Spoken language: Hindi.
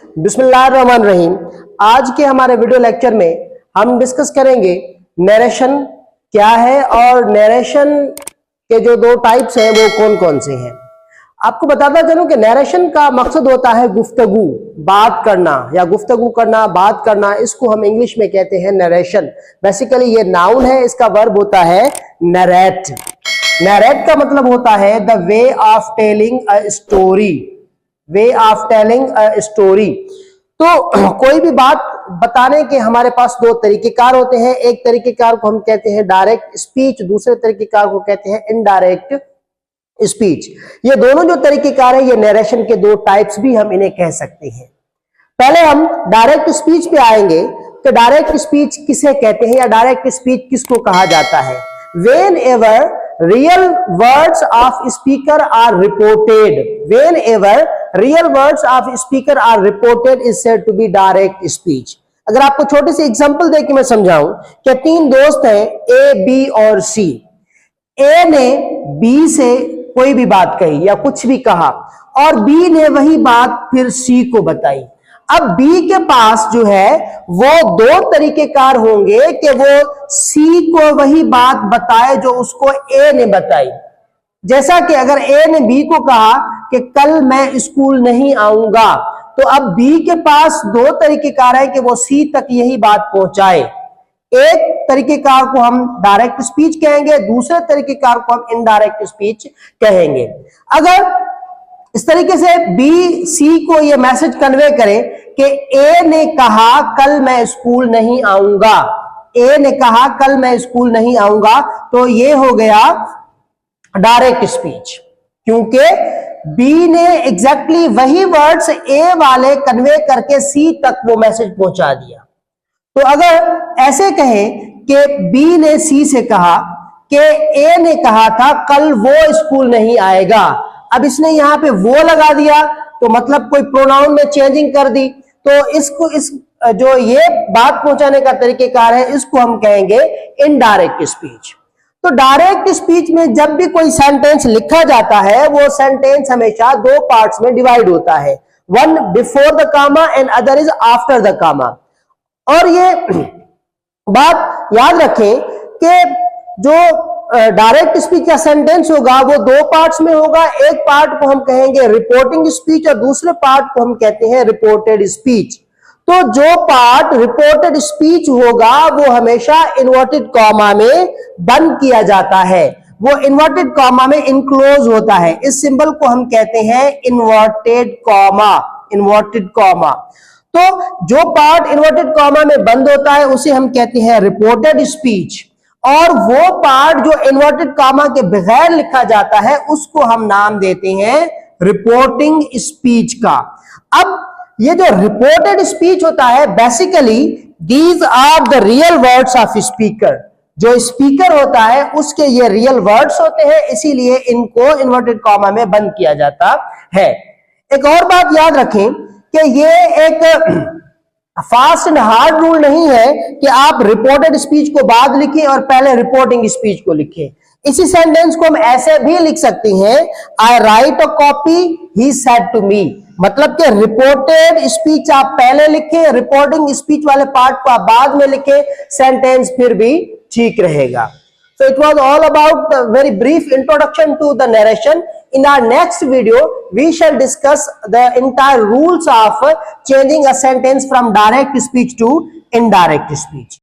बिस्मिल्लाहिर्रहमानिर्रहीम। आज के हमारे वीडियो लेक्चर में हम डिस्कस करेंगे नरेशन क्या है और नरेशन के जो दो टाइप्स हैं वो कौन कौन से हैं। आपको बताता चलूं कि नरेशन का मकसद होता है गुफ्तगू, बात करना या गुफ्तगू करना, बात करना। इसको हम इंग्लिश में कहते हैं नरेशन। बेसिकली ये नाउन है, इसका वर्ब होता है नरेट। नरेट का मतलब होता है the way of telling a story, way of telling a story. तो कोई भी बात बताने के हमारे पास दो तरीकेकार होते हैं। एक तरीकेकार को हम कहते हैं डायरेक्ट स्पीच, दूसरे तरीकेकार को कहते हैं इनडायरेक्ट स्पीच। ये दोनों जो तरीकेकार है ये नरेशन के दो टाइप्स भी हम इन्हें कह सकते हैं। पहले हम डायरेक्ट स्पीच पे आएंगे तो डायरेक्ट स्पीच किसे कहते हैं या डायरेक्ट स्पीच किसको कहा जाता है। Whenever real words of speaker are reported, whenever real words of speaker are reported is said to be direct speech। अगर आपको छोटी सी एग्जांपल देके मैं समझाऊं कि तीन दोस्त हैं ए, बी और सी। ए ने बी से कोई भी बात कही या कुछ भी कहा और बी ने वही बात फिर सी को बताई। अब बी के पास जो है वो दो तरीकेकार होंगे कि वो सी को वही बात बताए जो उसको ए ने बताई। जैसा कि अगर ए ने बी को कहा कि कल मैं स्कूल नहीं आऊंगा, तो अब बी के पास दो तरीकेकार है कि वो सी तक यही बात पहुंचाए। एक तरीकेकार को हम डायरेक्ट स्पीच कहेंगे, दूसरे तरीकेकार को हम इनडायरेक्ट स्पीच कहेंगे। अगर इस तरीके से बी सी को यह मैसेज कन्वे करे कि ए ने कहा कल मैं स्कूल नहीं आऊंगा, ए ने कहा कल मैं स्कूल नहीं आऊंगा, तो ये हो गया डायरेक्ट स्पीच, क्योंकि बी ने एग्जैक्टली वही वर्ड्स ए वाले कन्वे करके सी तक वो मैसेज पहुंचा दिया। तो अगर ऐसे कहें कि बी ने सी से कहा कि ए ने कहा था कल वो स्कूल नहीं आएगा, अब इसने यहां पे वो लगा दिया तो मतलब कोई प्रोनाउन में चेंजिंग कर दी, तो इसको इस जो ये बात पहुंचाने का तरीकेकार है इसको हम कहेंगे इनडायरेक्ट स्पीच। तो डायरेक्ट स्पीच में जब भी कोई सेंटेंस लिखा जाता है वो सेंटेंस हमेशा दो पार्ट्स में डिवाइड होता है, one before the comma and other is after the comma. और ये बात याद रखें कि जो डायरेक्ट स्पीच का सेंटेंस होगा वो दो पार्ट्स में होगा। एक पार्ट को हम कहेंगे रिपोर्टिंग स्पीच और दूसरे पार्ट को हम कहते हैं रिपोर्टेड स्पीच। तो जो पार्ट रिपोर्टेड स्पीच होगा वो हमेशा इन्वर्टेड कॉमा में बंद किया जाता है, वो इन्वर्टेड कॉमा में इनक्लोज होता है। इस सिंबल को हम कहते हैं इन्वर्टेड कॉमा, इन्वर्टेड कॉमा। तो जो पार्ट इन्वर्टेड कॉमा में बंद होता है उसे हम कहते हैं रिपोर्टेड स्पीच, और वो पार्ट जो इन्वर्टेड कॉमा के बगैर लिखा जाता है उसको हम नाम देते हैं रिपोर्टिंग स्पीच का। अब ये जो रिपोर्टेड स्पीच होता है basically these are the real words of speaker. जो स्पीकर होता है उसके ये रियल वर्ड्स होते हैं, इसीलिए इनको इन्वर्टेड कॉमा में बंद किया जाता है। एक और बात याद रखें कि ये एक फास्ट एंड हार्ड रूल नहीं है कि आप रिपोर्टेड स्पीच को बाद लिखें और पहले रिपोर्टिंग स्पीच को लिखें। इसी सेंटेंस को हम ऐसे भी लिख सकते हैं, I write a copy he said to me. मतलब कि रिपोर्टेड स्पीच आप पहले लिखें, रिपोर्टिंग स्पीच वाले पार्ट को आप बाद में लिखें, सेंटेंस फिर भी ठीक रहेगा। So it was all about the very brief introduction to the narration. In our next video, we shall discuss the entire rules of changing a sentence from direct speech to indirect speech.